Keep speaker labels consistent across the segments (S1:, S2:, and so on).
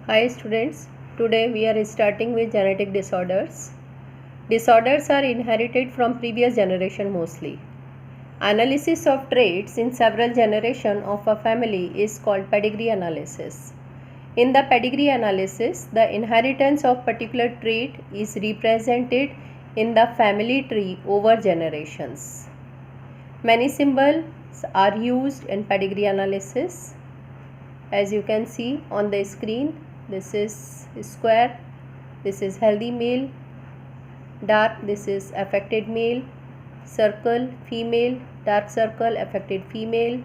S1: Hi students, today we are starting with genetic disorders. Disorders are inherited from previous generation mostly. Analysis of traits in several generations of a family is called pedigree analysis. In the pedigree analysis, the inheritance of particular trait is represented in the family tree over generations. Many symbols are used in pedigree analysis. As you can see on the screen, this is square, this is healthy male, dark, this is affected male, circle female, dark circle affected female.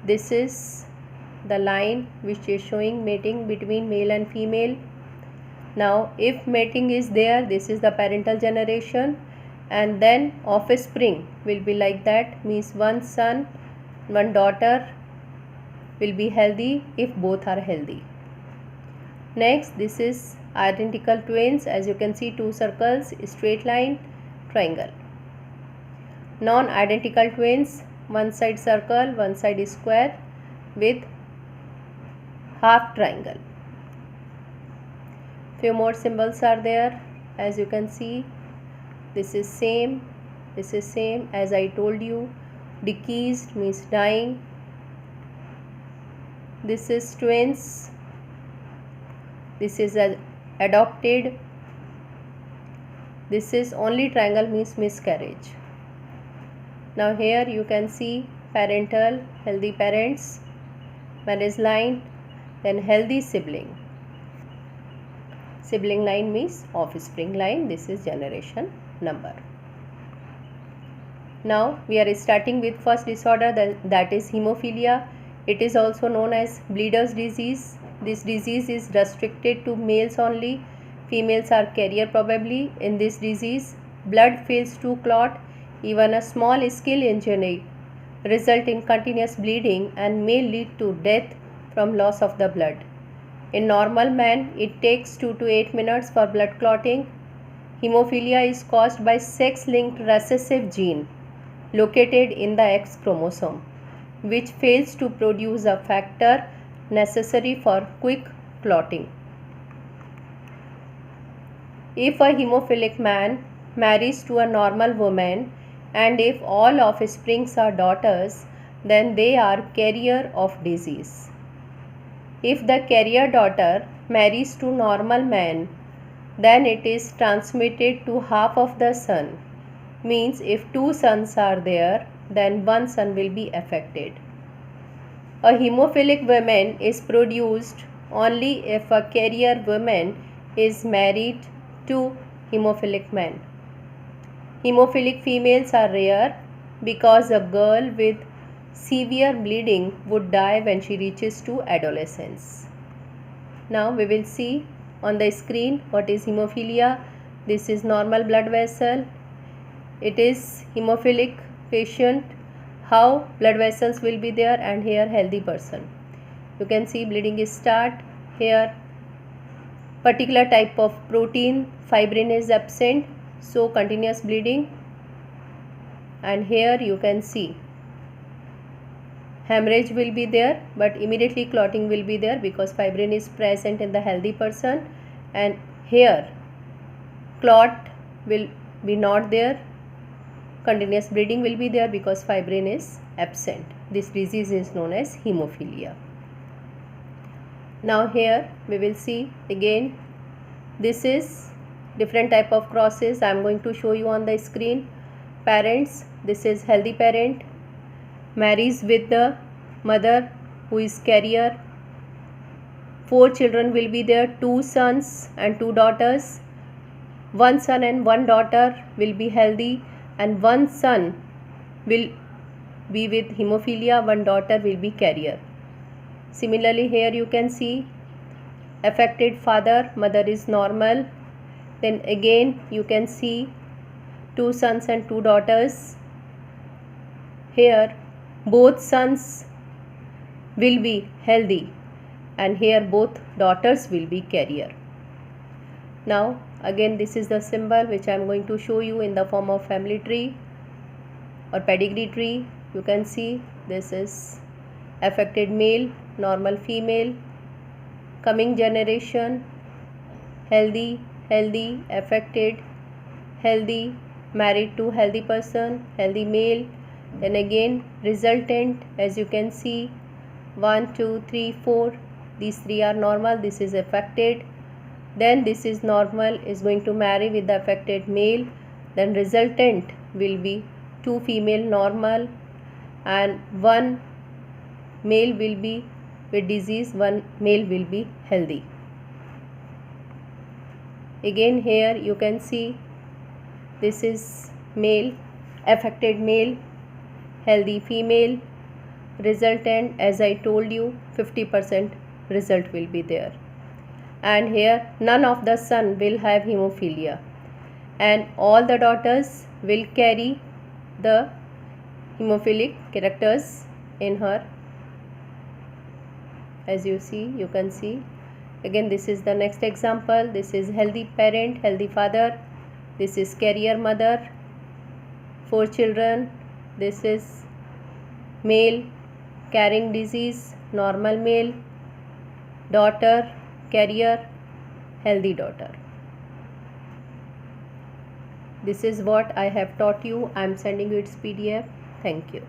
S1: This is the line which is showing mating between male and female. Now if mating is there, this is the parental generation, and then offspring will be like that, means one son, one daughter will be healthy if both are healthy. Next, this is identical twins. As you can see, two circles, straight line, triangle. Non-identical twins, one side circle, one side is square with half triangle. Few more symbols are there. As you can see, this is same as I told you. Deceased means dying. This is twins. This is adopted. This is only triangle means miscarriage. Now here you can see parental, healthy parents, marriage line, then healthy sibling. Sibling line means offspring line. This is generation number. Now we are starting with first disorder, that is hemophilia. It is also known as bleeder's disease. This disease is restricted to males only. Females are carrier probably. In this disease, blood fails to clot. Even a small skill injury result in continuous bleeding and may lead to death from loss of the blood. In normal man, it takes 2 to 8 minutes for blood clotting. Hemophilia is caused by sex-linked recessive gene located in the X chromosome, which fails to produce a factor necessary for quick clotting. If a hemophilic man marries to a normal woman and if all offsprings are daughters, then they are carrier of disease. If the carrier daughter marries to normal man, then it is transmitted to half of the son. Means if two sons are there, then one son will be affected. A hemophilic woman is produced only if a carrier woman is married to hemophilic man. Hemophilic females are rare because a girl with severe bleeding would die when she reaches to adolescence. Now we will see on the screen what is hemophilia. This is normal blood vessel. It is hemophilic patient, how blood vessels will be there, and here healthy person. You can see bleeding is start. Here particular type of protein fibrin is absent, so continuous bleeding. And here you can see hemorrhage will be there, but immediately clotting will be there because fibrin is present in the healthy person. And here clot will be not there, continuous bleeding will be there because fibrin is absent. This disease is known as hemophilia. Now here we will see again, this is different type of crosses I am going to show you on the screen. Parents, this is healthy parent, marries with the mother who is carrier. 4 children will be there, 2 sons and 2 daughters. 1 son and 1 daughter will be healthy, and 1 son will be with hemophilia, 1 daughter will be carrier. Similarly here you can see affected father, mother is normal. Then again you can see 2 sons and 2 daughters. Here both sons will be healthy and here both daughters will be carrier. Now again this is the symbol which I am going to show you in the form of family tree or pedigree tree. You can see this is affected male, normal female, coming generation, healthy, healthy, affected, healthy, married to healthy person, healthy male. Then again resultant, as you can see 1 2 3 4, these three are normal, this is affected. Then this is normal, is going to marry with the affected male. Then resultant will be 2 female normal and 1 male will be with disease, 1 male will be healthy. Again here you can see this is male, affected male, healthy female, resultant, as I told you 50% result will be there. And here none of the son will have hemophilia and all the daughters will carry the hemophilic characters in her. As you see, you can see again this is the next example. This is healthy parent, healthy father. This is carrier mother, 4 children. This is male carrying disease, normal male, daughter carrier, healthy daughter. This is what I have taught you. I am sending you its PDF. Thank you.